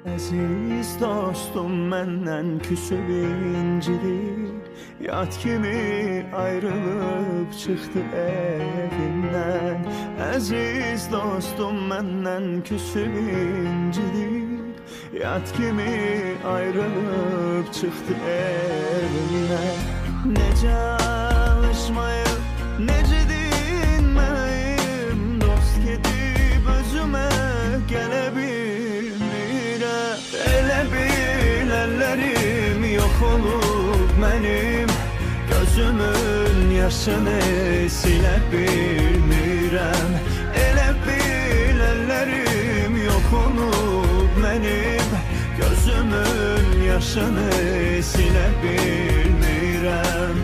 Əziz dostum məndən küsüb incidi, yad kimi ayrılıb çıxdı evimdən. Əziz dostum məndən küsüb incidi, yad kimi ayrılıb çıxdı evimdən. Necə alışmayıb, necə dinməyim, dost gedib özümə gələ bilmirəm. Elə bil əllərim yox olub mənim, gözümün yaşını silə bilmirəm. Elə bil əllərim yox olub mənim, gözümün yaşını silə bilmirəm.